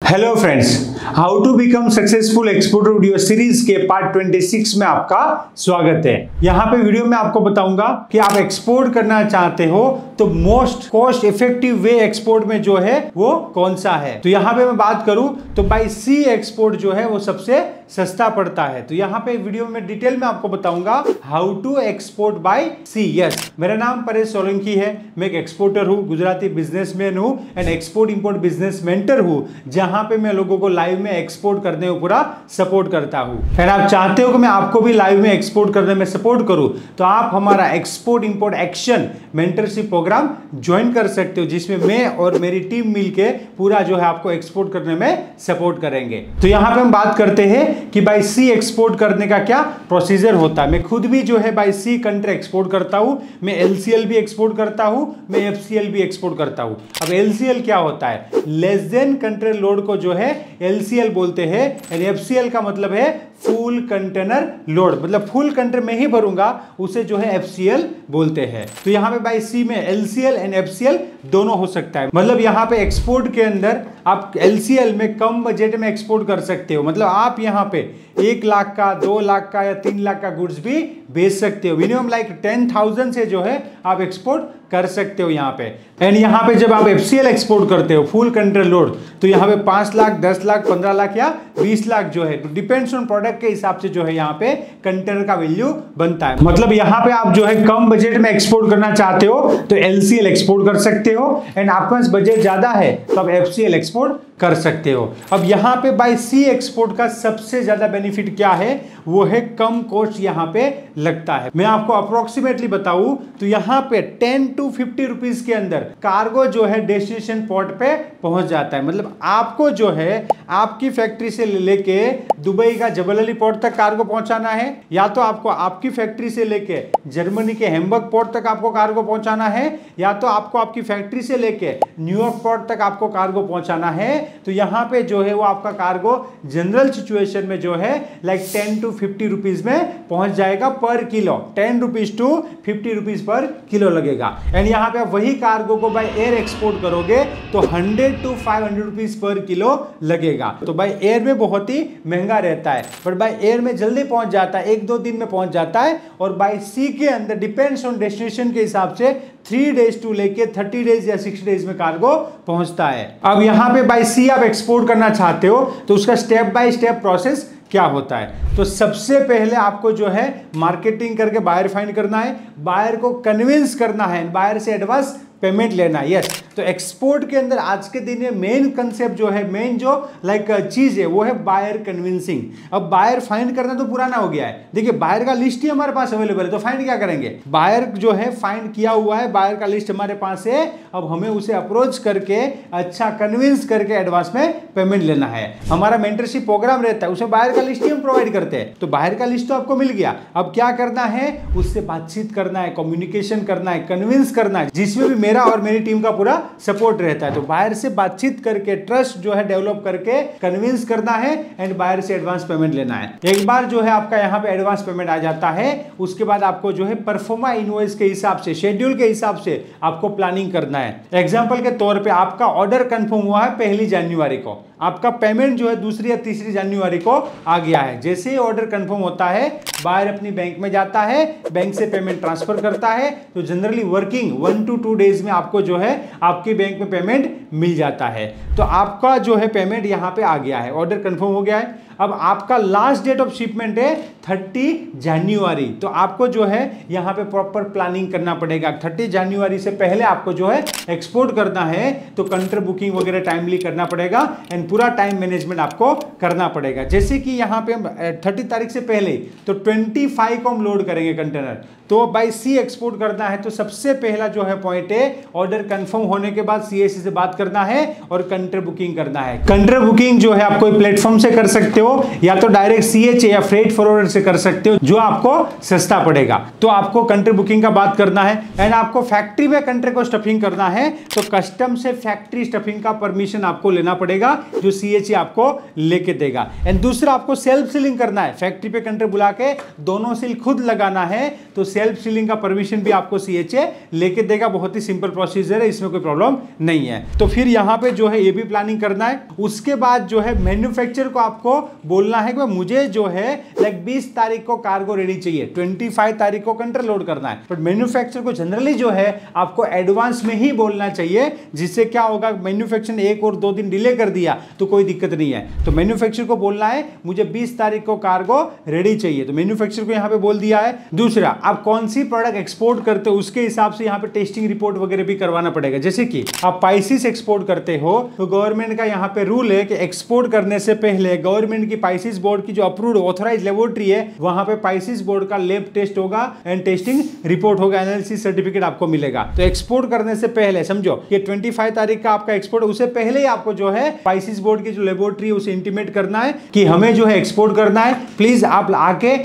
Hello friends, how to become successful exporter video series के part 26 में आपका स्वागत है। यहाँ पे वीडियो में आपको बताऊंगा कि आप एक्सपोर्ट करना चाहते हो तो most cost effective way export में जो है वो कौन सा है। तो यहाँ पे मैं बात करूं तो बाय सी एक्सपोर्ट जो है वो सबसे सस्ता पड़ता है। तो यहाँ पे वीडियो में डिटेल में आपको बताऊंगा how to export by sea. Yes, मेरा नाम परेश सोलंकी है, मैं एक एक्सपोर्टर हूँ, गुजराती बिजनेसमैन हूँ and export import business mentor हूँ, जहां पे मैं लोगों को लाइव में एक्सपोर्ट करने में पूरा सपोर्ट करता हूं। एंड आप चाहते हो कि मैं आपको भी लाइव में एक्सपोर्ट करने में सपोर्ट करूं तो आप हमारा export import action mentorship programme join कर सकते हो, जिसमें मैं और मेरी टीम मिलके पूरा जो है आपको एक्सपोर्ट करने में सपोर्ट करेंगे। तो यहां पे हम बात करते हैं कि बाय सी एक्सपोर्ट करने का क्या प्रोसीजर होता है। मैं खुद भी जो है बाय सी कंट्री एक्सपोर्ट करता हूं, मैं एलसीएल भी एक्सपोर्ट करता हूं, मैं एफसीएल भी एक्सपोर्ट करता हूं। अब एलसीएल क्या होता है? लेस देन कंटेनर लोड को जो है एलसीएल बोलते हैं एंड एफसीएल का मतलब है फुल कंटेनर लोड, मतलब फुल कंटेनर में ही भरूंगा उसे जो है एफसीएल बोलते हैं। तो यहाँ पे बाय सी में एलसीएल एंड एफसीएल दोनों हो सकता है। मतलब यहाँ पे एक्सपोर्ट के अंदर आप एलसीएल में कम बजट में एक्सपोर्ट कर सकते हो, मतलब आप यहाँ पे 1 लाख का, 2 लाख का या 3 लाख का गुड्स भी बेच सकते हो। मिनिमम लाइक 10,000 से जो है आप एक्सपोर्ट कर सकते हो यहाँ पे। एंड यहाँ पे जब आप एफसीएल एक्सपोर्ट करते हो फुल कंटेनर लोड तो यहाँ पे 5 लाख, 10 लाख, 15 लाख या 20 लाख जो है, तो डिपेंड्स ऑन प्रोडक्ट के हिसाब से जो है यहाँ पे कंटेनर का वैल्यू बनता है। मतलब यहाँ पे आप जो है कम बजट में एक्सपोर्ट करना चाहते हो तो एलसीएल एक्सपोर्ट कर सकते हो एंड आपके पास बजट ज्यादा है तो आप एफसीएल एक्सपोर्ट कर सकते हो। अब यहाँ पे बाय सी एक्सपोर्ट का सबसे ज्यादा बेनिफिट क्या है? वो है कम कॉस्ट यहाँ पे लगता है। मैं आपको अप्रोक्सीमेटली बताऊं तो यहाँ पे 10 to 50 रुपीज के अंदर कार्गो जो है डेस्टिनेशन पोर्ट पे पहुंच जाता है। मतलब आपको जो है आपकी फैक्ट्री से लेके दुबई का जबल अली पोर्ट तक कार्गो पहुंचाना है, या तो आपको आपकी फैक्ट्री से लेके जर्मनी के हैम्बर्ग पोर्ट तक आपको कार्गो पहुंचाना है, या तो आपको आपकी फैक्ट्री से लेके न्यूयॉर्क पोर्ट तक आपको कार्गो पहुंचाना है। तो यहाँ पे जो है वो आपका कार्गो जनरल सिचुएशन में जो है लाइक 10 to 50 रुपीज में पहुंच जाएगा per kilo. 10 rupees to 50 rupees per kilo लगेगा। एंड यहाँ पे आप वही कार्गो को बाय एयर एक्सपोर्ट करोगे तो 100 to 500 रुपीज पर किलो लगेगा। तो बाय एयर में बहुत ही महंगा रहता है, पर बाय एयर में जल्दी पहुंच जाता है, 1-2 दिन में पहुंच जाता है। और बाय सी के अंदर डिपेंड्स ऑन डेस्टिनेशन के हिसाब से 3 डेज टू लेके 30 डेज या 60 डेज में कार्गो पहुंचता है। अब यहाँ पे बाय सी आप एक्सपोर्ट करना चाहते हो तो उसका स्टेप बाय स्टेप प्रोसेस क्या होता है? तो सबसे पहले आपको जो है मार्केटिंग करके बायर फाइंड करना है, बायर को कन्विंस करना है, बायर से एडवांस पेमेंट लेना है। यस, तो एक्सपोर्ट के अंदर आज के दिन में मेन कंसेप्ट जो है, मेन जो लाइक चीज है वो है बायर कन्विंसिंग। अब बायर फाइंड करना तो पुराना हो गया है। देखिए बायर का लिस्ट ही हमारे पास अवेलेबल है, तो फाइंड क्या करेंगे? बायर जो है फाइंड किया हुआ है, बायर का लिस्ट हमारे पास है। अब हमें उसे अप्रोच करके अच्छा कन्विंस करके एडवांस में पेमेंट लेना है। हमारा मेंटरशिप प्रोग्राम रहता है, उसमें बायर का लिस्ट ही हम प्रोवाइड करते हैं। तो बायर का लिस्ट तो आपको मिल गया, अब क्या करना है? उससे बातचीत करना है, कम्युनिकेशन करना है, कन्विंस करना है, जिसमें भी मेरा और मेरी टीम का पूरा सपोर्ट रहता है। तो बायर से बातचीत करके ट्रस्ट जो है डेवलप करके कन्विंस करना है एंड बायर से एडवांस पेमेंट लेना है। एक बार जो है आपका यहाँ पे एडवांस पेमेंट आ जाता है, उसके बाद आपको जो है परफॉर्मा इनवॉइस के हिसाब से, शेड्यूल के हिसाब से आपको प्लानिंग करना है। एग्जांपल के तौर पे आपका ऑर्डर कंफर्म हुआ है 1 जनवरी को, आपका पेमेंट जो है 2 या 3 जनवरी को आ गया है। जैसे ही ऑर्डर कंफर्म होता है बायर अपनी बैंक में जाता है, बैंक से पेमेंट ट्रांसफर करता है। तो जनरली वर्किंग 1 to 2 डेज में आपको जो है आपके बैंक में पेमेंट मिल जाता है। तो आपका जो है पेमेंट यहाँ पे आ गया है, ऑर्डर कंफर्म हो गया है। अब आपका लास्ट डेट ऑफ शिपमेंट है 30 जनवरी, तो आपको जो है यहाँ पे प्रॉपर प्लानिंग करना पड़ेगा। 30 जनवरी से पहले आपको जो है एक्सपोर्ट करना है तो कंट्री बुकिंग वगैरह टाइमली करना पड़ेगा एंड पूरा टाइम मैनेजमेंट आपको करना पड़ेगा। जैसे कि यहाँ पे 30 तारीख से पहले तो 25 को हम लोड करेंगे कंटेनर, तो बाय सी एक्सपोर्ट करना है तो सबसे पहला जो है पॉइंट है ऑर्डर कंफर्म होने के बाद सीएससी से बात करना है और कंट्री बुकिंग करना है। कंट्री बुकिंग जो है आप कोई प्लेटफॉर्म से कर सकते हो या तो डायरेक्ट सीएचए या फ्रेट फॉरवर्डर से कर सकते हो, जो आपको सस्ता पड़ेगा। तो आपको कंट्री बुकिंग का बात करना है एंड आपको फैक्ट्री में कंट्री को स्टफिंग करना है तो कस्टम से फैक्ट्री स्टफिंग का परमिशन आपको लेना पड़ेगा, जो सीएचए आपको लेके देगा। एंड दूसरा आपको सेल्फ सीलिंग करना है, फैक्ट्री पे कंट्री बुला के दोनों सील खुद लगाना है, तो सेल्फ सीलिंग का परमिशन भी आपको सीएचए लेके देगा। बहुत ही सिंपल प्रोसीजर है, इसमें कोई प्रॉब्लम नहीं है। तो तो फिर यहाँ पे जो है ये भी प्लानिंग करना है। उसके बाद जो है मैन्युफैक्चरर को आपको बोलना है कि मुझे जो है लाइक 20 तारीख को कार्गो रेडी चाहिए, 25 तारीख को कंट्रोल लोड करना है। बट मैन्युफैक्चरर को जनरली जो है आपको एडवांस में ही बोलना चाहिए, जिससे क्या होगा, मैन्युफैक्चरर 1 और 2 दिन डिले कर दिया तो कोई दिक्कत नहीं है। तो मैन्युफैक्चरर को बोलना है मुझे 20 तारीख को कार्गो रेडी चाहिए, तो मैन्युफैक्चरर को यहाँ पे बोल दिया है। दूसरा, आप कौन सी प्रोडक्ट एक्सपोर्ट करते हो उसके हिसाब से यहाँ पे टेस्टिंग रिपोर्ट वगैरह भी करवाना पड़ेगा। जैसे कि आप स्पाइसेस एक्सपोर्ट करते हो तो गवर्नमेंट का यहाँ पे रूल है कि एक्सपोर्ट करने से पहले गवर्नमेंट की स्पाइसेस बोर्ड की जो अप्रूव्ड ऑथराइज लेबोरेटरी है वहां पे स्पाइसेस बोर्ड का लैब टेस्ट होगा एंड टेस्टिंग रिपोर्ट होगा, एनालिसिस सर्टिफिकेट आपको मिलेगा। तो एक्सपोर्ट करने से पहले समझो कि 25 तारीख का आपका एक्सपोर्ट, उससे पहले ही आपको जो है स्पाइसेस बोर्ड की जो लेबोरेटरी है उसे इंटीमेट करना है कि हमें जो है एक्सपोर्ट करना है, प्लीज आप आके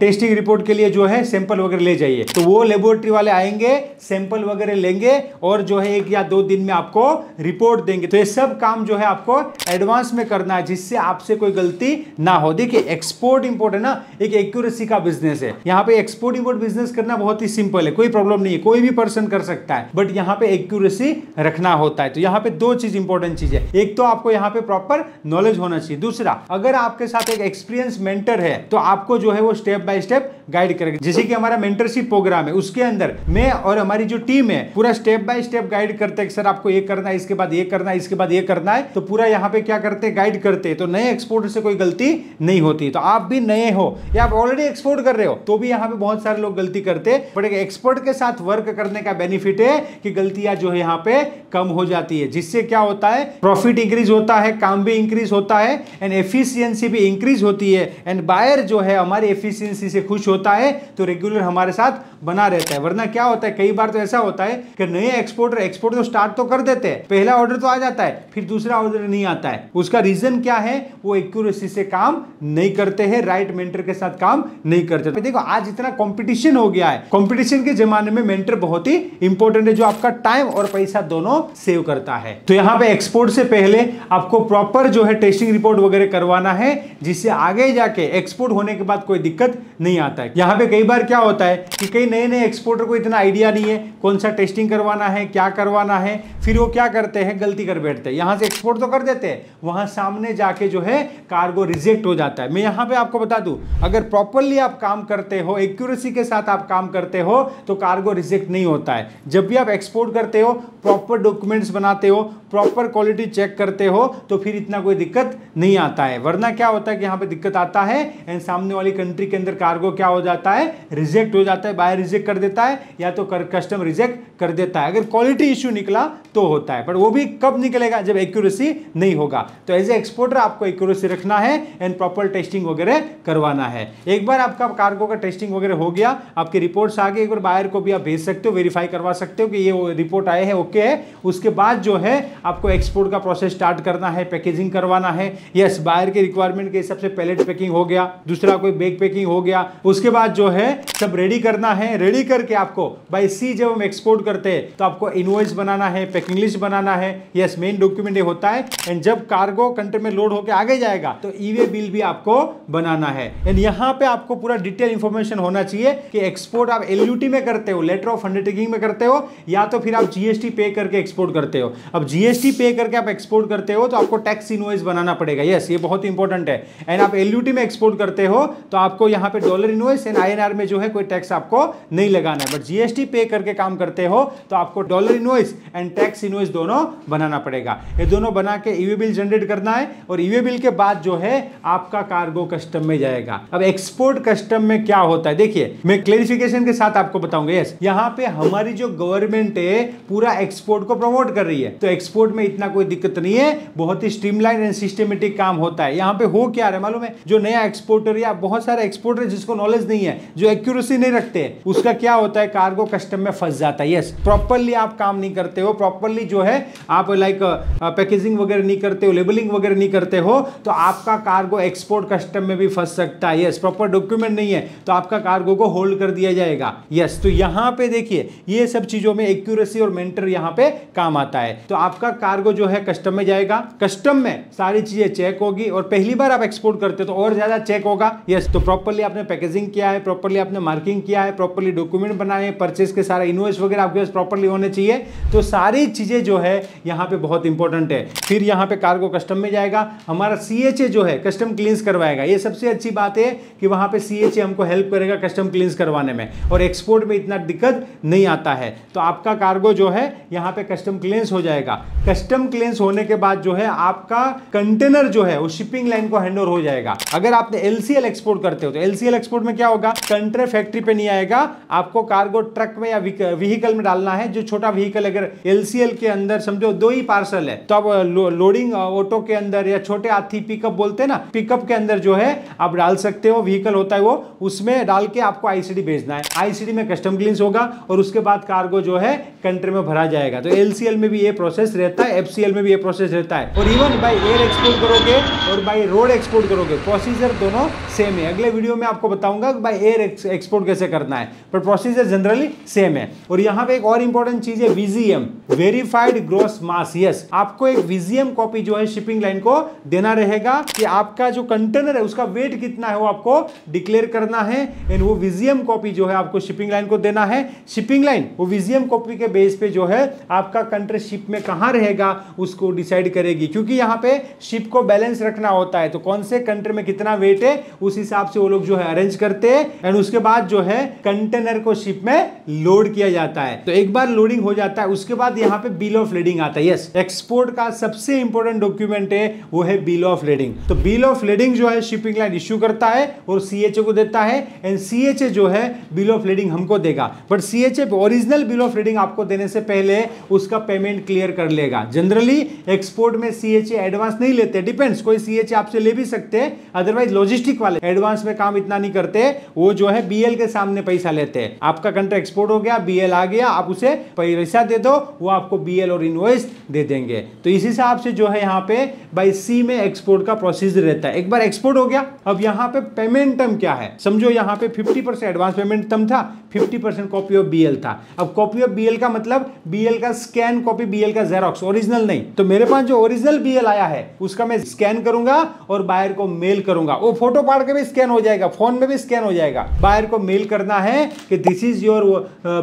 टेस्टिंग रिपोर्ट के लिए जो है सैंपल वगैरह ले जाइए। तो वो लेबोरेटरी वाले आएंगे, सैंपल वगैरह लेंगे और जो है 1 या 2 दिन में आपको रिपोर्ट देंगे। तो ये सब काम जो है आपको एडवांस में करना है, जिससे आपसे कोई गलती ना हो। देखिए एक्सपोर्ट इंपोर्ट है ना, एक एक्यूरेसी का बिजनेस है। यहाँ पे एक्सपोर्ट इंपोर्ट बिजनेस करना बहुत ही सिंपल है, कोई प्रॉब्लम नहीं है, कोई भी पर्सन कर सकता है, बट यहाँ पे एक्यूरेसी रखना होता है। तो यहाँ पे 2 चीज इंपॉर्टेंट चीज है, एक तो आपको यहाँ पे प्रॉपर नॉलेज होना चाहिए, दूसरा अगर आपके साथ एक एक्सपीरियंस मेंटर है तो आपको जो है वो स्टेप बाय स्टेप गाइड करेगा। जैसे कि हमारा मेंटरशिप प्रोग्राम है, उसके अंदर मैं और हमारी जो टीम है पूरा स्टेप बाय स्टेप गाइड करते हैं, सर आपको ये करना है, इसके बाद ये करना है, इसके बाद ये करना है। तो पूरा यहाँ पे क्या करते हैं, गाइड करते हैं। तो नए एक्सपोर्टर से कोई गलती नहीं होती। तो आप भी नए हो या आप ऑलरेडी एक्सपोर्ट कर रहे हो तो भी यहाँ पे बहुत सारे लोग गलती करते हैं, बट एक एक्सपर्ट के साथ वर्क करने का बेनिफिट है कि गलतियां जो है यहाँ पे कम हो जाती है, जिससे क्या होता है, प्रॉफिट इंक्रीज होता है, काम भी इंक्रीज होता है एंड एफिशिएंसी भी इंक्रीज होती है एंड बायर जो है हमारी एफिशिएंसी से खुश होता है तो रेगुलर हमारे साथ बना रहता है। वरना क्या होता है, कई बार तो ऐसा होता है कि नए एक्सपोर्टर एक्सपोर्ट तो स्टार्ट तो कर देते हैं, पहला ऑर्डर तो आ जाता है, फिर दूसरा ऑर्डर नहीं आता है। उसका रीजन क्या है, वो एक्यूरेसी से काम नहीं करते हैं, राइट मेंटर के साथ काम नहीं करते। देखो आज इतना कंपटीशन हो गया है, कंपटीशन के जमाने में मेंटर बहुत ही इंपॉर्टेंट है, जो आपका टाइम और पैसा दोनों सेव करता है। तो यहाँ पे एक्सपोर्ट से पहले आपको प्रॉपर जो है टेस्टिंग रिपोर्ट वगैरह करवाना है, जिससे आगे जाके एक्सपोर्ट होने के बाद कोई दिक्कत नहीं आता है। यहाँ पे कई बार क्या होता है कि कई नए एक्सपोर्टर को इतना आइडिया नहीं है कौन सा टेस्टिंग करवाना है, क्या करवाना है, फिर वो क्या करते हैं, गलती कर बैठते हैं। यहां से एक्सपोर्ट तो कर देते हैं, वहां सामने जाके जो है कार्गो रिजेक्ट हो जाता है। मैं यहां पे आपको बता दूं, अगर प्रॉपरली आप काम करते हो, एक्यूरेसी के साथ आप काम करते हो तो कार्गो रिजेक्ट नहीं होता है। जब भी आप एक्सपोर्ट करते हो, प्रॉपर डॉक्यूमेंट्स बनाते हो, प्रॉपर क्वालिटी चेक करते हो, तो फिर इतना कोई दिक्कत नहीं आता है। वरना क्या होता है कि यहाँ पे दिक्कत आता है एंड सामने वाली कंट्री के अंदर कार्गो क्या हो जाता है, रिजेक्ट हो जाता है, बायर रिजेक्ट कर देता है या तो कस्टम रिजेक्ट कर देता है। अगर क्वालिटी इश्यू निकला तो होता है, पर वो भी कब निकलेगा, जब एक्यूरेसी नहीं होगा। तो एज ए एक्सपोर्टर आपको एक्यूरेसी रखना है एंड प्रॉपर टेस्टिंग वगैरह करवाना है। एक बार आपका कार्गो का टेस्टिंग वगैरह हो गया, आपकी रिपोर्ट्स आ गई, एक बार बायर को भी आप भेज सकते हो, वेरीफाई करवा सकते हो कि ये रिपोर्ट आए हैं, ओके है। उसके बाद जो है आपको एक्सपोर्ट का प्रोसेस स्टार्ट करना है, पैकेजिंग करवाना है। यस, बायर के रिक्वायरमेंट के हिसाब से पैलेट पैकिंग हो गया, दूसरा कोई बैग पैकिंग हो गया। उसके बाद जो है सब रेडी करना है। रेडी करके आपको बाय सी जब हम एक्सपोर्ट करते हैं तो आपको इनवॉइस बनाना है, पैकिंग लिस्ट बनाना है। यस, मेन डॉक्यूमेंट ये होता है। एंड जब कार्गो कंट्री में लोड होकर आगे जाएगा तो ईवे बिल भी आपको बनाना है। एंड यहाँ पे आपको पूरा डिटेल इंफॉर्मेशन होना चाहिए कि एक्सपोर्ट आप एलयूटी में करते हो, लेटर ऑफ अंडरटेकिंग में करते हो, या तो फिर आप जीएसटी पे करके एक्सपोर्ट करते हो। अब जीएसटी पे करके आप एक्सपोर्ट करते हो तो आपको टैक्स इनवॉइस बनाना पड़ेगा। यस, ये बहुत इंपॉर्टेंट है। एंड आप एलयूटी में एक्सपोर्ट करते हो तो आपको यहाँ पे डॉलर इनवॉइस एंड आईएनआर में जो है कोई टैक्स आपको नहीं लगाना है। बट जीएसटी पे करके काम करते हो तो आपको dollar invoice and tax invoice दोनों बनाना पड़ेगा। ये दोनों बना के ईवे बिल जनरेट करना है और ईवे बिल के बाद जो है आपका कार्गो कस्टम में जाएगा। अब एक्सपोर्ट कस्टम में क्या होता है, देखिए मैं क्लेरिफिकेशन के साथ आपको बताऊंगा। यस, यहाँ पे हमारी जो गवर्नमेंट है पूरा एक्सपोर्ट को प्रमोट कर रही है, तो एक्सपोर्ट में इतना कोई दिक्कत नहीं है, बहुत ही स्ट्रीमलाइन एंड सिस्टमेटिक काम होता है। यहाँ पे हो क्या रहा है मालूम है, जो नया एक्सपोर्टर या बहुत सारे एक्सपोर्टर जिसको नॉलेज नहीं है, जो एक्यूरेसी नहीं रखते, उसका क्या होता है, कार्गो कस्टम में फंस जाता है। यस, प्रॉपरली आप काम नहीं करते हो, प्रॉपरली जो है आप लाइक पैकेजिंग वगैरह नहीं करते हो, लेबलिंग वगैरह नहीं करते हो, तो आपका कार्गो एक्सपोर्ट कस्टम में भी फंस सकता है। यस, प्रॉपर डॉक्यूमेंट नहीं है तो आपका कार्गो को होल्ड कर दिया जाएगा। यस, तो यहाँ पे देखिए ये सब चीजों में एक्यूरेसी और मेंटर यहाँ पे काम आता है। तो आपका कार्गो जो है कस्टम में जाएगा, कस्टम में सारी चीजें चेक होगी और पहली बार आप एक्सपोर्ट करते हो तो और ज्यादा चेक होगा। यस, तो प्रॉपरली आपने पैकेजिंग किया है, प्रॉपरली आपने मार्किंग किया है, प्रॉपर्ली डॉक्यूमेंट बनाए, परचेस के सारा इनवॉइस वगैरह आपके पास प्रॉपर्ली होने चाहिए। तो सारी चीजें जो है यहाँ पे बहुत इंपॉर्टेंट है। फिर यहाँ पे कार्गो कस्टम में जाएगा, हमारा CHA जो है कस्टम क्लींस करवाएगा। ये सबसे अच्छी बात है कि वहां पे CHA हमको हेल्प करेगा कस्टम क्लींस करवाने में, और एक्सपोर्ट में इतना दिक्कत नहीं आता है। तो आपका कार्गो जो है यहाँ पे कस्टम क्लींस हो जाएगा। कस्टम क्लींस होने के बाद जो है आपका कंटेनर जो है वो शिपिंग लाइन को हैंडओवर हो जाएगा। अगर आपने LCL एक्सपोर्ट करते हो तो LCL एक्सपोर्ट में क्या होगा, कंट्री फैक्ट्री पे नहीं आएगा, आपको कार्गो ट्रक में या व्हीकल में डालना है। जो छोटा व्हीकल, अगर LCL के अंदर समझो 2 ही पार्सल है तो आप लोडिंग ऑटो के अंदर या छोटे हाथी पिकअप बोलते हैं ना, पिकअप के अंदर जो है आप डाल सकते हो, व्हीकल होता है वो, उसमें डाल के आपको ICD भेजना है। ICD में कस्टम क्लींस होगा और उसके बाद कार्गो जो है कंट्री में भरा जाएगा। तो LCL में भी ये प्रोसेस रहता है, FCL में भी ये प्रोसेस रहता है। और इवन बाय एयर एक्सपोर्ट करोगे और बाय रोड एक्सपोर्ट करोगे, प्रोसीजर दोनों सेम है। अगले वीडियो में आपको बताऊंगा बाय एयर एक्सपोर्ट कैसे करना है, पर प्रोसीजर जनरली सेम है। और यहाँ पे एक और इंपॉर्टेंट चीज है VGM, वेरीफाइड ग्रॉस मास। यस, आपको एक VGM कॉपी जो है शिपिंग लाइन को देना रहेगा कि आपका जो कंटेनर है उसका वेट कितना है वो आपको डिक्लेयर करना है, एंड वो VGM कॉपी जो है आपको शिपिंग लाइन को देना है। शिपिंग लाइन वो VGM कॉपी के बेस पे जो है आपका कंट्री शिप में कहां रहेगा उसको डिसाइड करेगी, क्योंकि यहाँ पे शिप को बैलेंस रखना होता है। तो कौन से कंट्री में कितना वेट है उस हिसाब से वो लोग जो है अरेंज करते हैं, एंड उसके बाद जो है कंटेनर को शिप में लोड किया जाता है। तो एक बार लोडिंग हो जाता है उसके बाद यहाँ पे बिल ऑफ लेडिंग आता है। यस, एक्सपोर्ट का सबसे इंपॉर्टेंट डॉक्यूमेंट है वो है बिल ऑफ लेडिंग। तो बिल ऑफ लेडिंग जो है शिपिंग लाइन इश्यू करता है और CHA को देता है, एंड CHA जो है बिल ऑफ लेडिंग हमको देगा। But CHA original bill of lading आपको देने से पहले उसका पेमेंट क्लियर कर लेगा। जनरली एक्सपोर्ट में CHA एडवांस नहीं लेते, डिपेंड्स, कोई CHA आपसे ले भी सकते हैं, अदरवाइज लॉजिस्टिक वाले एडवांस में काम इतना नहीं करते, वो जो है BL के सामने पैसा लेते हैं। आपका कंट्रैक्ट एक्सपोर्ट हो गया, BL आ गया, आप उसे पैसा दे दो, वो आपको BL और इनवॉइस दे देंगे। तो इस हिसाब से जो है यहाँ पे बाय C में एक्सपोर्ट का प्रोसीजर रहता है। एक बार एक्सपोर्ट हो गया, अब यहाँ पे पेमेंट टर्म क्या है, समझो यहाँ पे 50% एडवांस पेमेंट टर्म था, 50% कॉपी ऑफ BL था। अब कॉपी ऑफ BL का मतलब BL का स्कैन कॉपी, BL का जेरॉक्स, ओरिजिनल नहीं। तो मेरे पास जो ओरिजिनल BL आया है उसका मैं स्कैन करूंगा और बायर को मेल करूंगा। वो फोटो पाड़ के भी स्कैन हो जाएगा, फोन में भी स्कैन हो जाएगा। बायर को मेल करना है कि this is your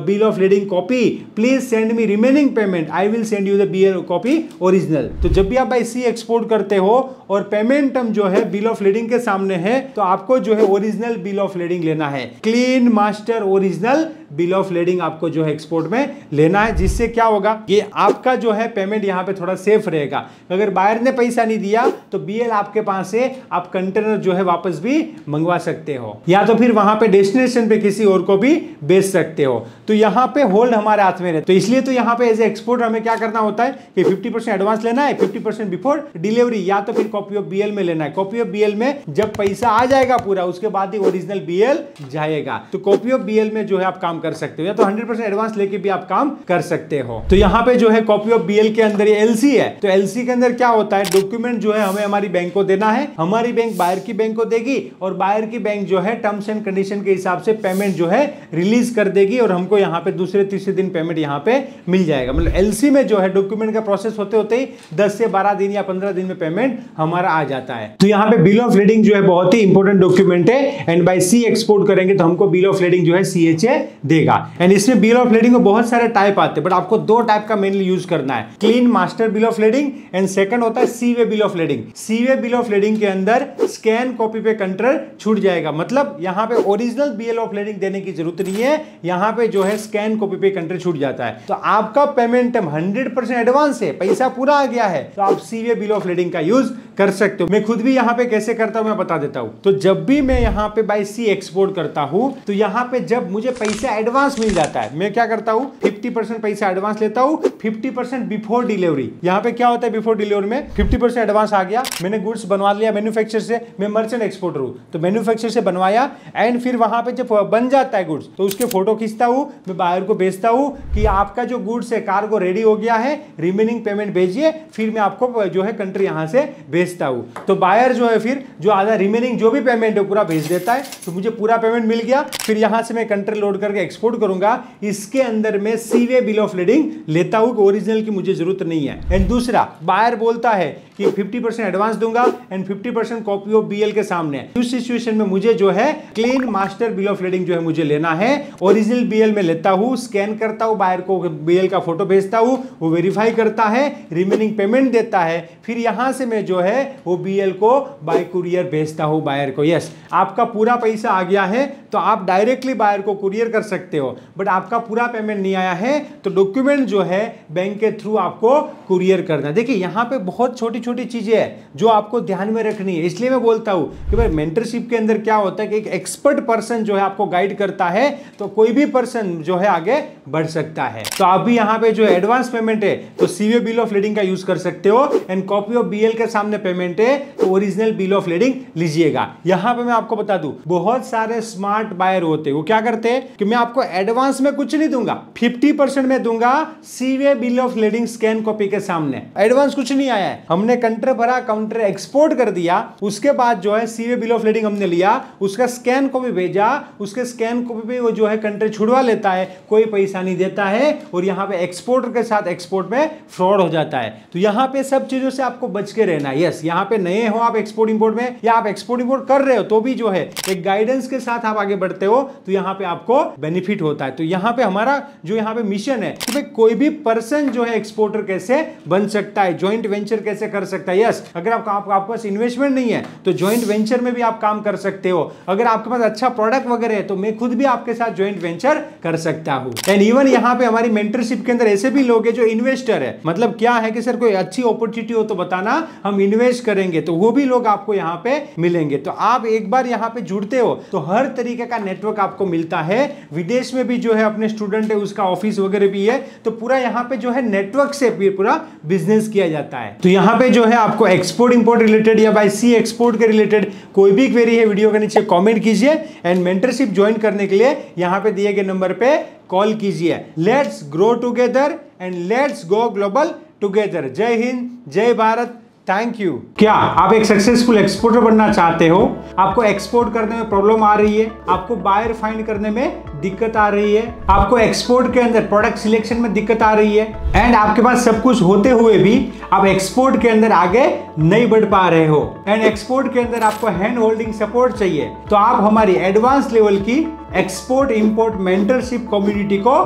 bill of lading copy, please send me remaining payment, I will send you the BL copy original. तो जब भी आप बाय C एक्सपोर्ट करते हो और पेमेंट टर्म जो है बिल ऑफ लेडिंग के सामने है, तो आपको जो है ओरिजिनल बिल ऑफ लेडिंग लेना है। Clean master original bill of lading आपको जो है एक्सपोर्ट में लेना है, जिससे क्या होगा, ये आपका जो है पेमेंट यहाँ पे थोड़ा सेफ रहेगा। अगर बायर ने पैसा नहीं दिया तो BL आपके पास से आप कंटेनर जो है वापस भी मंगवा सकते हो, या तो फिर वहां पे डेस्टिनेशन पे किसी और को भी बेच सकते हो। तो यहाँ पे होल्ड हमारे हाथ में रहता है। तो इसलिए तो यहाँ पे एज ए एक्सपोर्ट हमें क्या करना होता है कि 50% एडवांस लेना है, 50% बिफोर डिलीवरी, या तो फिर कॉपी ऑफ BL में लेना है। कॉपी ऑफ BL में जब पैसा आ जाएगा पूरा उसके बाद ही ओरिजिनल BL जाएगा। तो कॉपी ऑफ BL में जो है आप काम कर सकते हो, या तो 100% एडवांस लेके भी आप काम कर सकते हो। तो यहाँ पे जो है कॉपी ऑफ BL के अंदर ये LC है। तो LC के अंदर क्या होता है, डॉक्यूमेंट जो है हमें हमारी बैंक को देना है, हमारी बैंक बायर की बैंक को देगी, और बायर की बैंक जो है टर्म्स एंड कंडीशन के हिसाब से पेमेंट जो है रिलीज कर देगी, और हमको यहाँ पे दूसरे तीसरे दिन पेमेंट यहाँ पे मिल जाएगा। मतलब LC में जो है डॉक्यूमेंट का प्रोसेस होते होते ही 10 से 12 दिन या 15 दिन में पेमेंट हमारा आ जाता है। तो यहाँ पे बिल ऑफ लेडिंग जो है बहुत ही इंपॉर्टेंट डॉक्यूमेंट है, एंड बाय C एक्सपोर्ट करेंगे तो हमको बिल ऑफ लेडिंग जो है CHA देगा। एंड इसमें बिल ऑफ लेडिंग को बहुत सारे टाइप आते हैं, बट आपको 2 टाइप का मेनली यूज करना है, clean master bill of lading and second होता है C way bill of lading. C way bill of lading के अंदर स्कैन कॉपी पे कंट्रोल छूट जाएगा, मतलब यहाँ पे ओरिजिनल बिल ऑफ लेडिंग देने की जरूरत नहीं है, यहाँ पे जो है स्कैन कॉपी पे कंट्रोल छूट जाता है। तो आपका पेमेंट 100% एडवांस है, पैसा पूरा आ गया है, तो आप C way bill of lading का यूज कर सकते हो। मैं खुद भी यहाँ पे कैसे करता हूँ मैं बता देता हूँ। तो जब भी मैं यहाँ पे बाय C एक्सपोर्ट करता हूँ, तो यहाँ पे जब मुझे पैसा एडवांस मिल जाता है, मैं क्या करता हूँ, 50% पैसा एडवांस लेता हूँ, 50% बिफोर डिलीवरी। यहाँ पे क्या होता है, बिफोर डिलीवरी में 50% एडवांस आ गया, मैंने गुड्स बनवा लिया मैन्युफैक्चर से, मैं मर्चेंट एक्सपोर्टर हूँ, तो मैन्युफैक्चर से बनवाया, एंड फिर वहां पे जब बन जाता है गुड्स तो उसके फोटो खींचता हूँ, मैं बायर को भेजता हूँ कि आपका जो गुड्स है कार्गो रेडी हो गया है, रिमेनिंग पेमेंट भेजिए, फिर मैं आपको जो है कंट्री यहाँ से भेजता हूँ। तो बायर जो है फिर जो आधा रिमेनिंग जो भी पेमेंट है पूरा भेज देता है, तो मुझे पूरा पेमेंट मिल गया। फिर यहाँ से मैं कंट्री लोड करके एक्सपोर्ट करूंगा, इसके अंदर मैं C way bill of lading लेता हूँ, ओरिजिनल की मुझे जरूरत नहीं है। एंड दूसरा, बायर बोलता है कि 50% एडवांस दूंगा एंड 50% कॉपी ऑफ बीएल के सामने। उस सिचुएशन में मुझे जो है clean master bill of leading जो है मुझे लेना है। ओरिजिनल बीएल में लेता हूं, स्कैन करता हूं, बायर को बीएल का फोटो भेजता हूं, वो वेरीफाई करता है, रिमेनिंग पेमेंट देता है, फिर यहां से मैं जो है वो बीएल को बाय कुरियर भेजता हूं बायर को। यस, आपका पूरा पैसा आ गया है तो आप डायरेक्टली बायर को कुरियर कर सकते हो, बट आपका पूरा पेमेंट नहीं आया है तो डॉक्यूमेंट जो है बैंक के थ्रू आपको कुरियर करना। देखिए यहां पे बहुत छोटी छोटी चीजें हैं जो आपको ध्यान में रखनी है। इसलिए मैं बोलता हूं कि भाई मेंटरशिप के अंदर क्या होता है कि एक एक्सपर्ट पर्सन जो है आपको गाइड करता है तो कोई भी पर्सन जो है आगे बढ़ सकता है। तो आप भी यहां पे जो एडवांस पेमेंट है तो सीवे बिल ऑफ लीडिंग का यूज कर सकते हो एंड कॉपी ऑफ बीएल के सामने पेमेंट है तो ओरिजिनल बिल ऑफ लीडिंग लीजिएगा। यहां पे मैं आपको बता दूं बहुत सारे स्मार्ट बायर होते हैं, वो क्या करते हैं कि मैं आपको एडवांस में कुछ नहीं दूंगा, 50% में दूंगा sea way bill of lading scan copy के सामने। एडवांस कुछ नहीं आया है, हमने कंट्री भरा, काउंटर एक्सपोर्ट कर दिया, उसके बाद जो है सीवे बिल ऑफ लीडिंग हमने लिया, उसका स्कैन कॉपी भेजा, उसके स्कैन कॉपी पे वो जो है कंट्री छुड़वा लेता है, कोई पैसा नहीं देता है और यहाँ पे एक्सपोर्टर के साथ एक्सपोर्ट में फ्रॉड हो जाता है। तो यहाँ पे सब चीजों से आपको बच के रहना है। यस, यहाँ पे नए हो आप एक्सपोर्ट इंपोर्ट में या आप एक्सपोर्ट इंपोर्ट कर रहे हो तो भी जो है एक गाइडेंस के साथ आप आगे बढ़ते हो तो यहाँ पे आपको बेनिफिट होता है। तो यहाँ पे हमारा जो यहाँ पे मिशन है कि कोई भी पर्सन जो है एक्सपोर्टर कैसे बन सकता है, ज्वाइंट वेंचर कैसे कर सकता है। यस, अगर आपके पास इन्वेस्टमेंट नहीं है तो ज्वाइंट वेंचर में भी आप काम कर सकते हो। अगर आपके पास अच्छा प्रोडक्ट वगैरह है तो मैं खुद भी आपके साथ ज्वाइंट वेंचर कर सकता हूं। एंड इवन यहाँ पे हमारी मेंटरशिप के अंदर ऐसे भी लोग हैं जो इन्वेस्टर है, मतलब क्या है कि सर कोई अच्छी अपॉर्चुनिटी हो तो बताना, हम इन्वेस्ट करेंगे, तो वो भी लोग आपको यहाँ पे मिलेंगे। तो आप एक बार यहाँ पे जुड़ते हो तो हर तरीके का नेटवर्क आपको मिलता है। विदेश में भी जो है अपने स्टूडेंट है उसका ऑफिस वगैरह भी है, तो पूरा यहाँ पे जो है नेटवर्क से पूरा बिजनेस किया जाता है। तो यहाँ पे जो है आपको एक्सपोर्ट इंपोर्ट रिलेटेड या बाय सी एक्सपोर्ट के रिलेटेड कोई भी क्वेरी है वीडियो के नीचे कमेंट कीजिए एंड मेंटरशिप ज्वाइन करने के लिए यहाँ पे दिए गए नंबर पे कॉल कीजिए। Let's grow together and let's go global together. जय हिंद, जय भारत, थैंक यू। क्या आप एक सक्सेसफुल एक्सपोर्टर बनना चाहते हो? आपको एक्सपोर्ट करने में प्रॉब्लम आ रही है, आपको बायर फाइंड करने में दिक्कत आ रही है, आपको एक्सपोर्ट के अंदर प्रोडक्ट सिलेक्शन में दिक्कत आ रही है एंड आपके पास सब कुछ होते हुए भी आप एक्सपोर्ट के अंदर आगे नहीं बढ़ पा रहे हो एंड एक्सपोर्ट के अंदर आपको हैंड होल्डिंग सपोर्ट चाहिए, तो आप हमारी एडवांस लेवल की एक्सपोर्ट इंपोर्ट मेंटरशिप कम्युनिटी को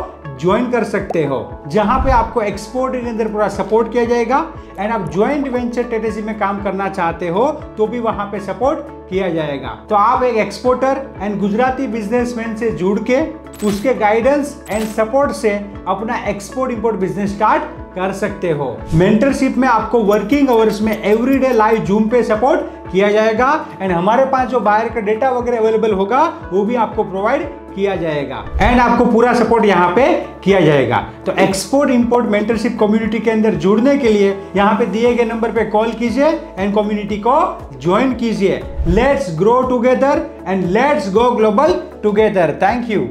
ज्वाइन कर सकते हो, जहां पे आपको एक्सपोर्ट के अंदर पूरा सपोर्ट किया जाएगा एंड आप ज्वाइंट वेंचर स्ट्रेटेजी में काम करना चाहते हो तो भी वहां पे सपोर्ट किया जाएगा। तो आप एक एक्सपोर्टर एंड गुजराती बिजनेसमैन से जुड़ के उसके गाइडेंस एंड सपोर्ट से अपना एक्सपोर्ट इंपोर्ट बिजनेस स्टार्ट कर सकते हो। मेंटरशिप में आपको वर्किंग आवर्स में एवरीडे लाइव जूम पे सपोर्ट किया जाएगा एंड हमारे पास जो बायर का डेटा वगैरह अवेलेबल होगा वो भी आपको प्रोवाइड किया जाएगा एंड आपको पूरा सपोर्ट यहाँ पे किया जाएगा। तो एक्सपोर्ट इंपोर्ट मेंटरशिप कम्युनिटी के अंदर जुड़ने के लिए यहाँ पे दिए गए नंबर पे कॉल कीजिए एंड कम्युनिटी को ज्वाइन कीजिए। Let's grow together and let's go global together. Thank you.